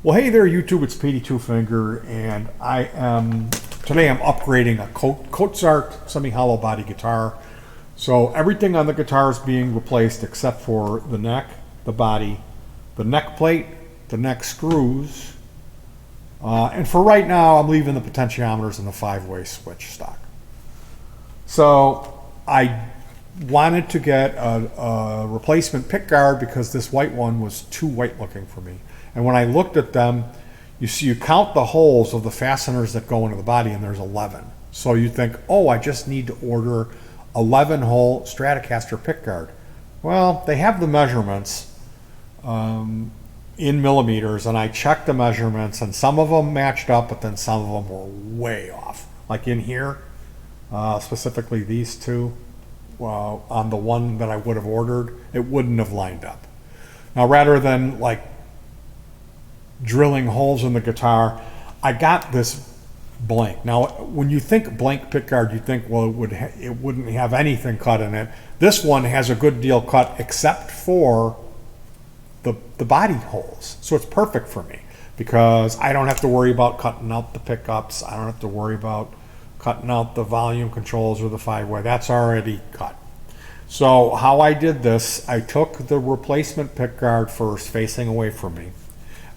Well, hey there, YouTube. It's Petey Two Finger, and today I'm upgrading a Cozart semi-hollow body guitar. So everything on the guitar is being replaced except for the neck, the body, the neck plate, the neck screws, and for right now, I'm leaving the potentiometers and the 5-way switch stock. So I wanted to get a replacement pickguard because this white one was too white looking for me. And when I looked at them, you count the holes of the fasteners that go into the body, and there's 11. So you think, oh, I just need to order 11-hole Stratocaster pickguard. Well, they have the measurements in millimeters, and I checked the measurements, and some of them matched up, but then some of them were way off. Like in here, specifically these two, on the one that I would have ordered, it wouldn't have lined up. Now, rather than like drilling holes in the guitar, I got this blank. Now, when you think blank pickguard, you think, well, it wouldn't have anything cut in it. This one has a good deal cut except for the body holes. So it's perfect for me because I don't have to worry about cutting out the pickups. I don't have to worry about cutting out the volume controls or the 5-way. That's already cut. So how I did this, I took the replacement pickguard first, facing away from me.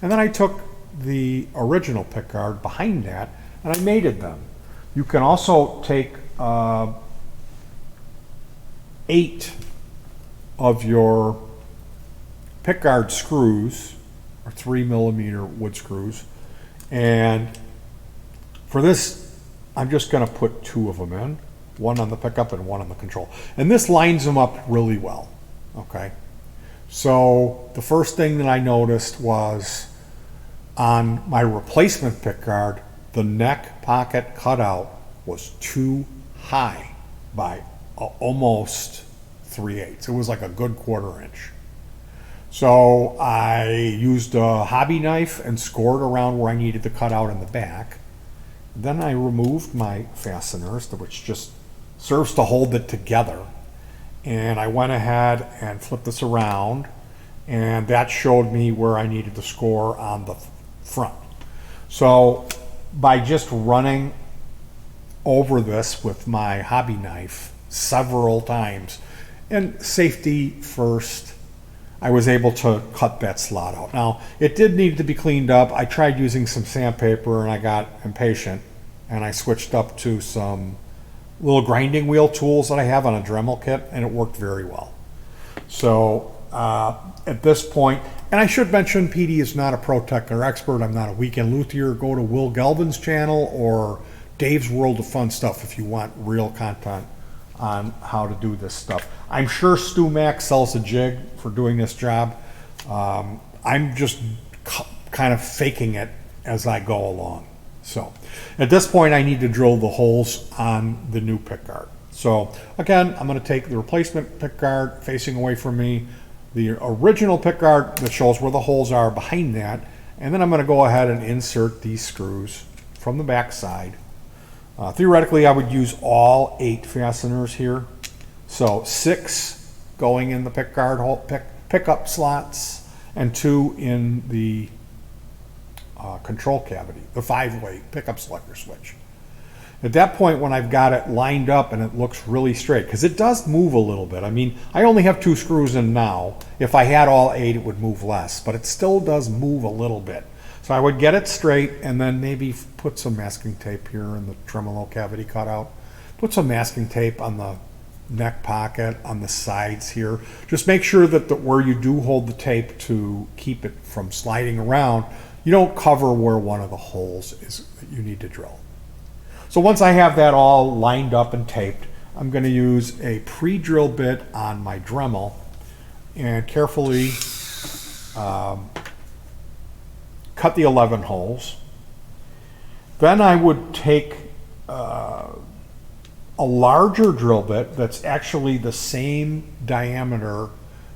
And then I took the original pickguard behind that and I mated them. You can also take 8 of your pickguard screws, or 3mm wood screws, and for this I'm just going to put 2 of them in, one on the pickup and one on the control. And this lines them up really well, okay? So the first thing that I noticed was on my replacement pickguard, the neck pocket cutout was too high by almost 3/8. It was like a good 1/4 inch. So I used a hobby knife and scored around where I needed to cut out in the back. Then I removed my fasteners, which just serves to hold it together. And I went ahead and flipped this around, and that showed me where I needed to score on the front. So by just running over this with my hobby knife several times, and safety first, I was able to cut that slot out. Now, it did need to be cleaned up. I tried using some sandpaper and I got impatient, and I switched up to some little grinding wheel tools that I have on a Dremel kit, and it worked very well. So at this point, and I should mention, Petey is not a pro tech or expert. I'm not a weekend luthier. Go to Will Galvin's channel or Dave's World of Fun Stuff if you want real content on how to do this stuff. I'm sure Stu Mack sells a jig for doing this job. I'm just kind of faking it as I go along. So at this point, I need to drill the holes on the new pickguard. So again, I'm going to take the replacement pickguard facing away from me, the original pickguard that shows where the holes are behind that, and then I'm going to go ahead and insert these screws from the back side. Theoretically, I would use all 8 fasteners here. So 6 going in the pickguard hole, pickup slots, and 2 in the control cavity, the 5-way pickup selector switch. At that point, when I've got it lined up and it looks really straight, because it does move a little bit. I mean, I only have 2 screws in now. If I had all 8, it would move less, but it still does move a little bit. So I would get it straight and then maybe put some masking tape here in the tremolo cavity cutout. Put some masking tape on the neck pocket, on the sides here. Just make sure that where you do hold the tape to keep it from sliding around, you don't cover where one of the holes is that you need to drill. So once I have that all lined up and taped, I'm going to use a pre-drill bit on my Dremel and carefully cut the 11 holes. Then I would take a larger drill bit that's actually the same diameter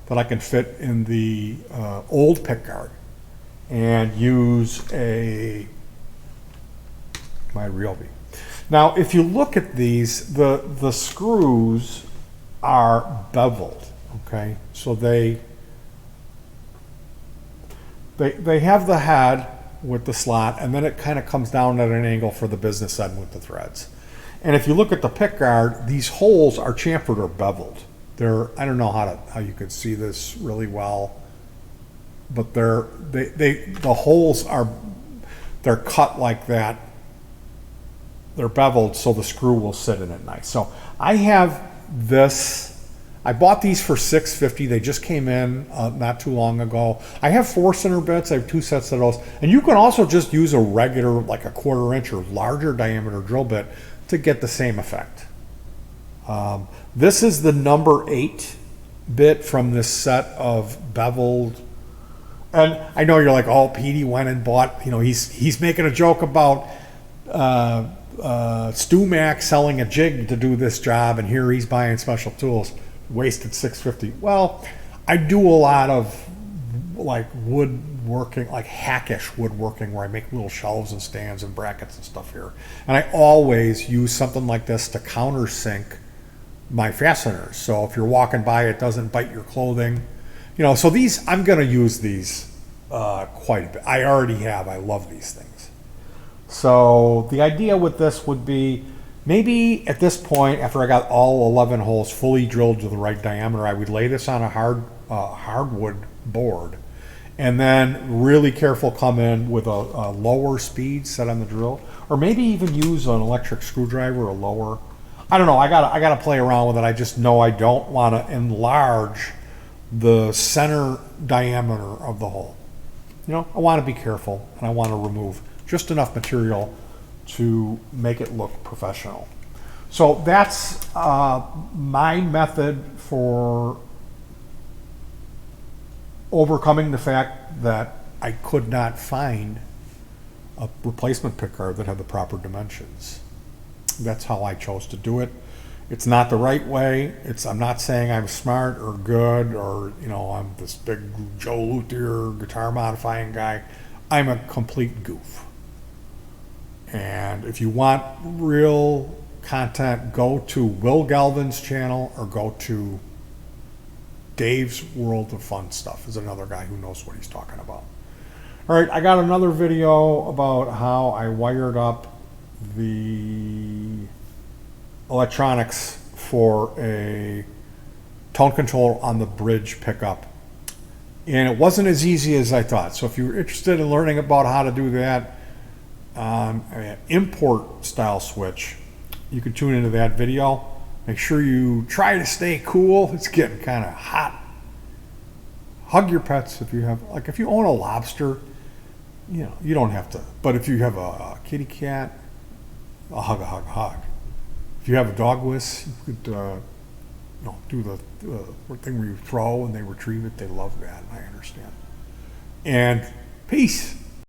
that I can fit in the old pickguard, and use my Ryobi. Now, if you look at these, the screws are beveled, okay? So they have the head with the slot, and then it kind of comes down at an angle for the business end with the threads. And if you look at the pickguard, these holes are chamfered or beveled. I don't know how you could see this really well, but the holes they're cut like that. They're beveled so the screw will sit in it nice. So I have this. I bought these for $6.50. They just came in not too long ago. I have 4 center bits. I have 2 sets of those. And you can also just use a regular, like a 1/4 inch or larger diameter drill bit to get the same effect. This is the number 8 bit from this set of beveled. And I know you're like, oh, Petey went and bought, he's making a joke about Stu Mac selling a jig to do this job, and here he's buying special tools. Wasted $6.50. Well, I do a lot of like woodworking, like hackish woodworking, where I make little shelves and stands and brackets and stuff here. And I always use something like this to countersink my fasteners. So if you're walking by, it doesn't bite your clothing. So these, I'm going to use these quite a bit. I already have. I love these things. So the idea with this would be, maybe at this point, after I got all 11 holes fully drilled to the right diameter, I would lay this on a hardwood board, and then really careful come in with a lower speed set on the drill, or maybe even use an electric screwdriver or lower. I don't know. I gotta play around with it. I just know I don't want to enlarge the center diameter of the hole. I want to be careful, and I want to remove just enough material to make it look professional. So that's my method for overcoming the fact that I could not find a replacement pickguard that had the proper dimensions. That's how I chose to do it. It's not the right way. I'm not saying I'm smart or good or I'm this big Joe Luthier guitar modifying guy. I'm a complete goof. And if you want real content, go to Will Galvin's channel or go to Dave's World of Fun Stuff. Is another guy who knows what he's talking about. All right, I got another video about how I wired up the electronics for a tone control on the bridge pickup. And it wasn't as easy as I thought. So if you're interested in learning about how to do that, an import style switch, you can tune into that video. Make sure you try to stay cool. It's getting kind of hot. Hug your pets if you have, like if you own a lobster, you don't have to. But if you have a kitty cat, a hug. If you have a dog whisk, you could do the thing where you throw and they retrieve it. They love that. I understand. And peace.